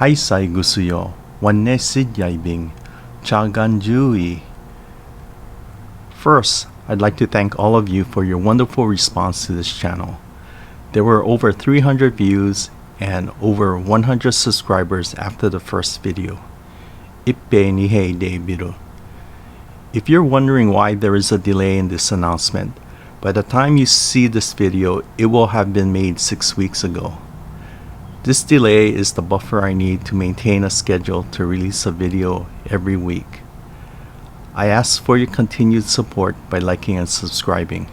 Haisai gusuyo, wanne sidyaibing, chaganjui. First, I'd like to thank all of you for your wonderful response to this channel. There were over 300 views and over 100 subscribers after the first video. Ippe nihei debiru. If you're wondering why there is a delay in this announcement, by the time you see this video, it will have been made 6 weeks ago. This delay is the buffer I need to maintain a schedule to release a video every week. I ask for your continued support by liking and subscribing.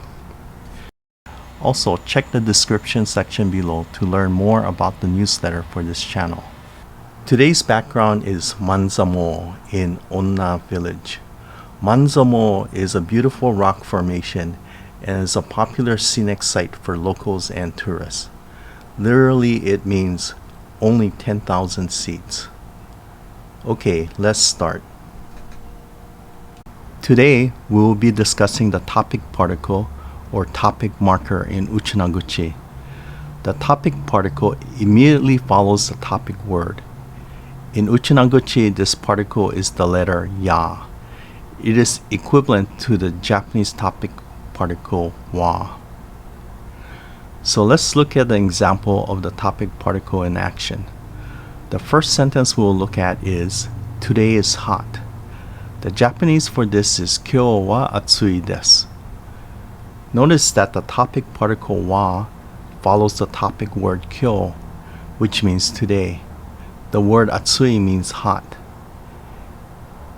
Also, check the description section below to learn more about the newsletter for this channel. Today's background is Manzamo in Onna village. Manzamo is a beautiful rock formation and is a popular scenic site for locals and tourists. Literally, it means only 10,000 seats. Okay, let's start. Today, we will be discussing the topic particle or topic marker in Uchinaaguchi. The topic particle immediately follows the topic word. In Uchinaaguchi, this particle is the letter ya. It is equivalent to the Japanese topic particle wa. So let's look at an example of the topic particle in action. The first sentence we'll look at is, today is hot. The Japanese for this is kyou wa atsui desu. Notice that the topic particle wa follows the topic word kyou, which means today. The word atsui means hot.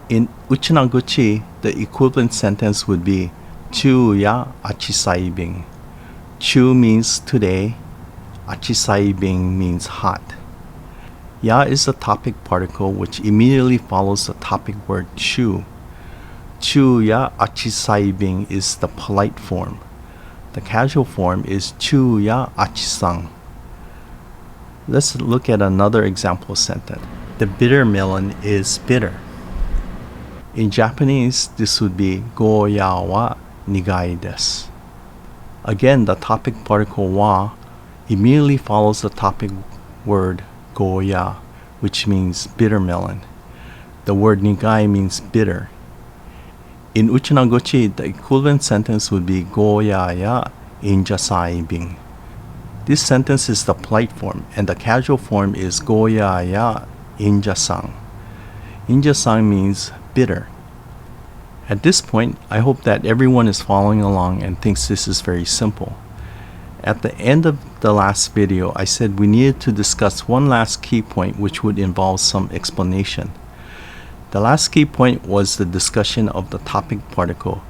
In Uchinaaguchi, the equivalent sentence would be chu ya achisaibing. Chu means today, achisaibing means hot. Ya is the topic particle which immediately follows the topic word chu. Chu ya achisaibing is the polite form. The casual form is chu ya achisang. Let's look at another example sentence. The bitter melon is bitter. In Japanese, this would be go ya wa nigai desu. Again, the topic particle wa immediately follows the topic word goya, which means bitter melon. The word nigai means bitter. In Uchinaaguchi, the equivalent sentence would be goya ya injasaibing. This sentence is the polite form, and the casual form is goya ya injasang. Injasang means bitter. At this point, I hope that everyone is following along and thinks this is very simple. At the end of the last video, I said we needed to discuss one last key point which would involve some explanation. The last key point was the discussion of the topic particle,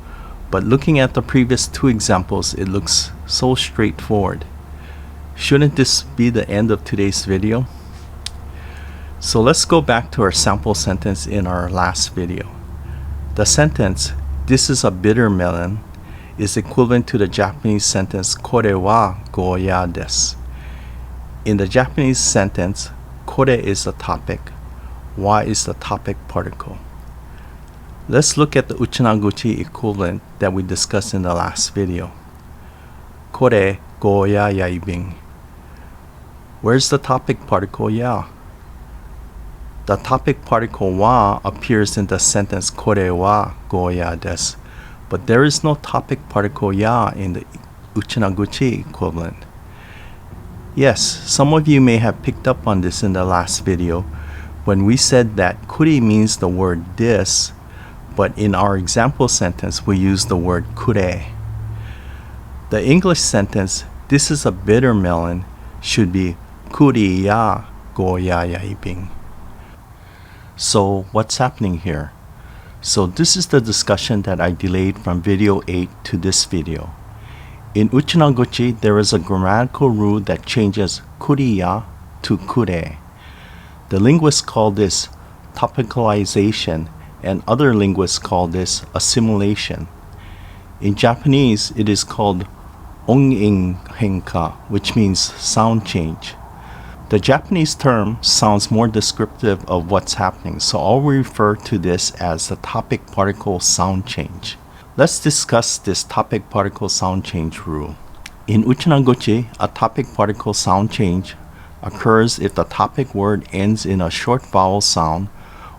but looking at the previous two examples, it looks so straightforward. Shouldn't this be the end of today's video? So let's go back to our sample sentence in our last video. The sentence, this is a bitter melon, is equivalent to the Japanese sentence, kore wa goya desu. In the Japanese sentence, kore is the topic, wa is the topic particle. Let's look at the Uchinaaguchi equivalent that we discussed in the last video. Kore goya yaibing. Where's the topic particle ya? The topic particle wa appears in the sentence kore wa goya desu, but there is no topic particle ya in the Uchinaaguchi equivalent. Yes, some of you may have picked up on this in the last video when we said that kuri means the word this, but in our example sentence we use the word kure. The English sentence, this is a bitter melon, should be kuri ya goya yaibing. So what's happening here? So this is the discussion that I delayed from video 8 to this video. In Uchinaaguchi, there is a grammatical rule that changes kuriya to kure. The linguists call this topicalization, and other linguists call this assimilation. In Japanese, it is called Onyin Henka, which means sound change. The Japanese term sounds more descriptive of what's happening, so I'll refer to this as the topic particle sound change. Let's discuss this topic particle sound change rule. In Uchinaaguchi, a topic particle sound change occurs if the topic word ends in a short vowel sound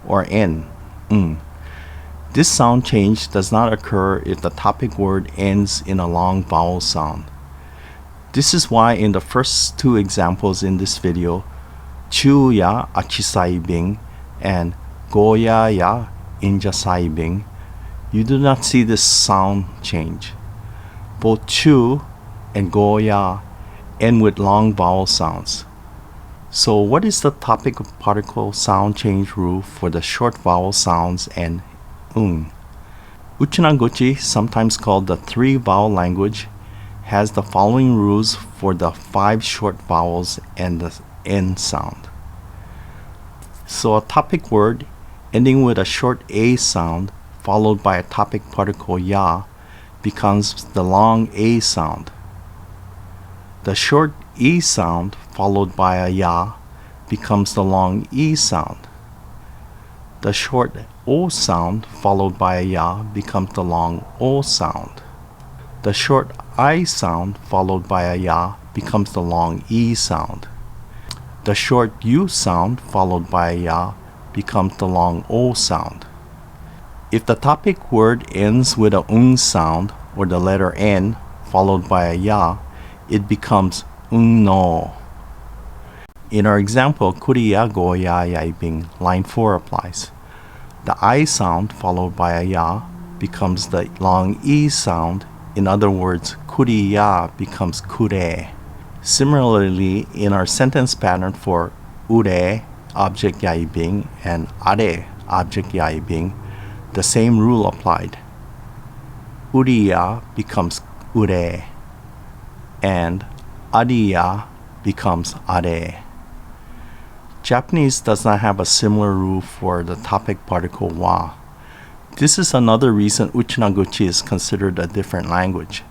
or n. This sound change does not occur if the topic word ends in a long vowel sound. This is why in the first two examples in this video, chuya achisaibing and goya ya injasaibing, you do not see this sound change. Both chu and goya end with long vowel sounds. So what is the topic particle sound change rule for the short vowel sounds and Uchinaaguchi, sometimes called the three vowel language, has the following rules for the 5 short vowels and the N sound. So a topic word ending with a short A sound followed by a topic particle ya becomes the long A sound. The short E sound followed by a ya becomes the long E sound. The short O sound followed by a ya becomes the long O sound. The short I sound followed by a ya becomes the long E sound. The short U sound followed by a ya becomes the long O sound. If the topic word ends with a sound or the letter N followed by a ya, it becomes no. In our example, kuriya goya yaibing, line 4 applies. The I sound followed by a ya becomes the long E sound. In other words, kuriya becomes kure. Similarly, in our sentence pattern for ure, object yaibing, and are, object yaibing, the same rule applied. Uriya becomes ure, and ariya becomes are. Japanese does not have a similar rule for the topic particle wa. This is another reason Uchinaaguchi is considered a different language.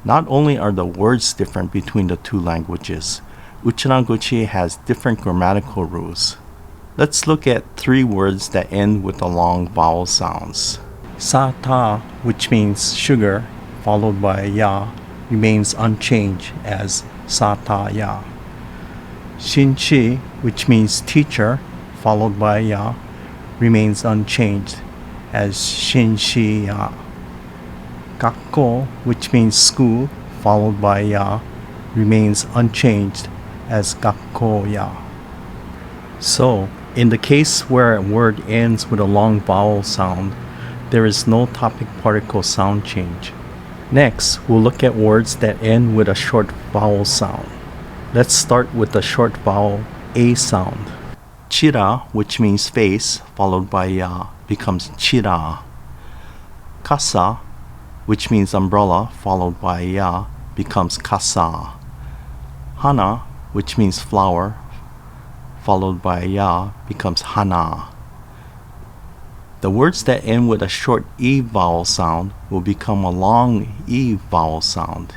Not only are the words different between the two languages, Uchinaaguchi has different grammatical rules. Let's look at 3 words that end with the long vowel sounds. Sa-ta, which means sugar, followed by a ya, remains unchanged as sa-ta-ya. Shin-chi, which means teacher, followed by a ya, remains unchanged as shin-shi-ya. Gakko, which means school, followed by a ya, remains unchanged as gakko-ya. So, in the case where a word ends with a long vowel sound, there is no topic particle sound change. Next, we'll look at words that end with a short vowel sound. Let's start with the short vowel A sound. Chira, which means face, followed by ya, becomes chira. Kasa, which means umbrella, followed by ya, becomes kasa. Hana, which means flower, followed by ya, becomes hana. The words that end with a short E vowel sound will become a long E vowel sound.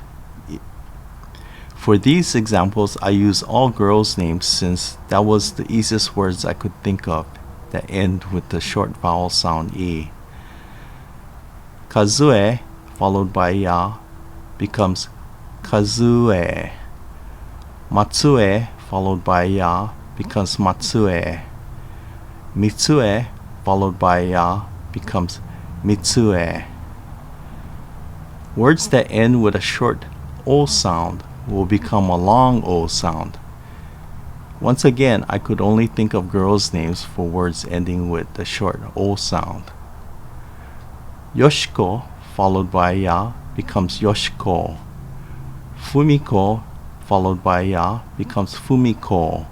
For these examples, I use all girls' names since that was the easiest words I could think of that end with the short vowel sound E. Kazue, followed by ya, becomes kazue. Matsue, followed by ya, becomes matsue. Mitsue, followed by ya, becomes mitsue. Words that end with a short O sound will become a long O sound. Once again, I could only think of girls' names for words ending with the short O sound. Yoshiko, followed by ya, becomes yoshiko. Fumiko, followed by ya, becomes fumiko.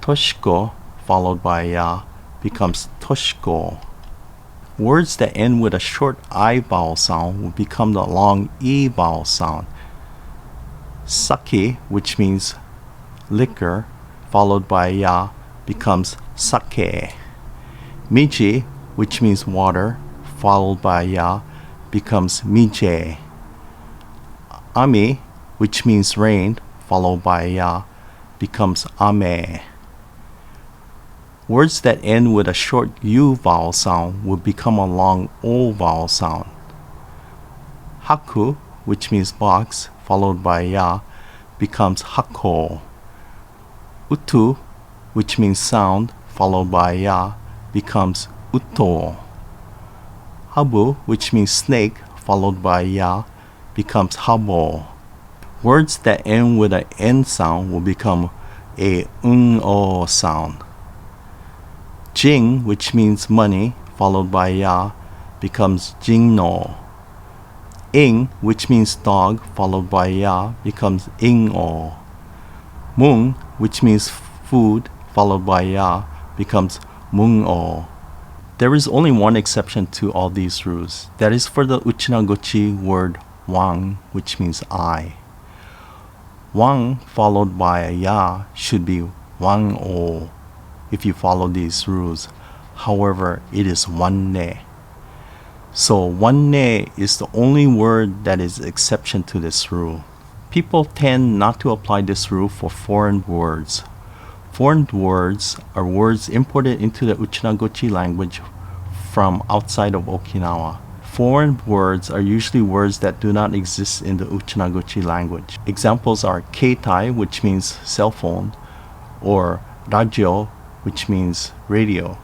Toshiko, followed by ya, becomes toshiko. Words that end with a short I vowel sound will become the long E vowel sound. Sake, which means liquor, followed by ya, becomes sake. Miji, which means water, followed by ya, becomes mije. Ami, which means rain, followed by ya, becomes ame. Words that end with a short U vowel sound will become a long O vowel sound. Haku, which means box, followed by ya, becomes hako. Utu, which means sound, followed by ya, becomes uto. Habu, which means snake, followed by ya, becomes habo. Words that end with an N sound will become a o sound. Jing, which means money, followed by ya, becomes jingno. Ing, which means dog, followed by ya, becomes ing-o. Mung, which means food, followed by ya, becomes mung-o. There is only one exception to all these rules. That is for the Uchinaaguchi word wang, which means I. Wang followed by a ya should be wang-o if you follow these rules. However, it is wanne. So wanne is the only word that is exception to this rule. People tend not to apply this rule for foreign words. Foreign words are words imported into the Uchinaaguchi language from outside of Okinawa. Foreign words are usually words that do not exist in the Uchinaaguchi language. Examples are keitai, which means cell phone, or rajio, which means radio.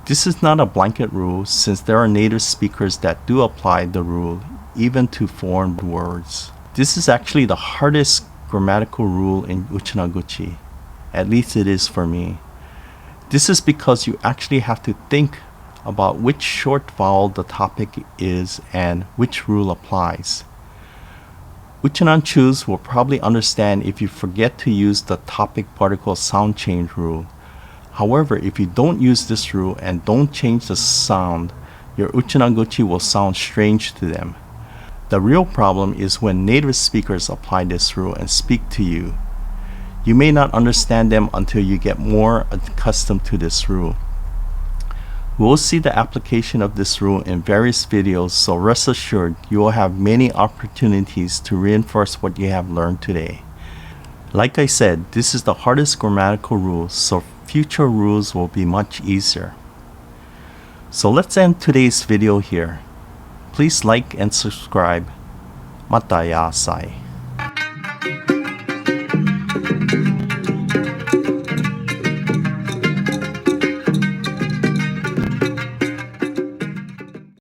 This is not a blanket rule since there are native speakers that do apply the rule even to foreign words. This is actually the hardest grammatical rule in Uchinaaguchi. At least it is for me. This is because you actually have to think about which short vowel the topic is and which rule applies. Uchinanchus will probably understand if you forget to use the topic particle sound change rule. However, if you don't use this rule and don't change the sound, your Uchinaaguchi will sound strange to them. The real problem is when native speakers apply this rule and speak to you. You may not understand them until you get more accustomed to this rule. We'll see the application of this rule in various videos, so rest assured you will have many opportunities to reinforce what you have learned today. Like I said, this is the hardest grammatical rule, so future rules will be much easier. So let's end today's video here. Please like and subscribe. Mata yasai.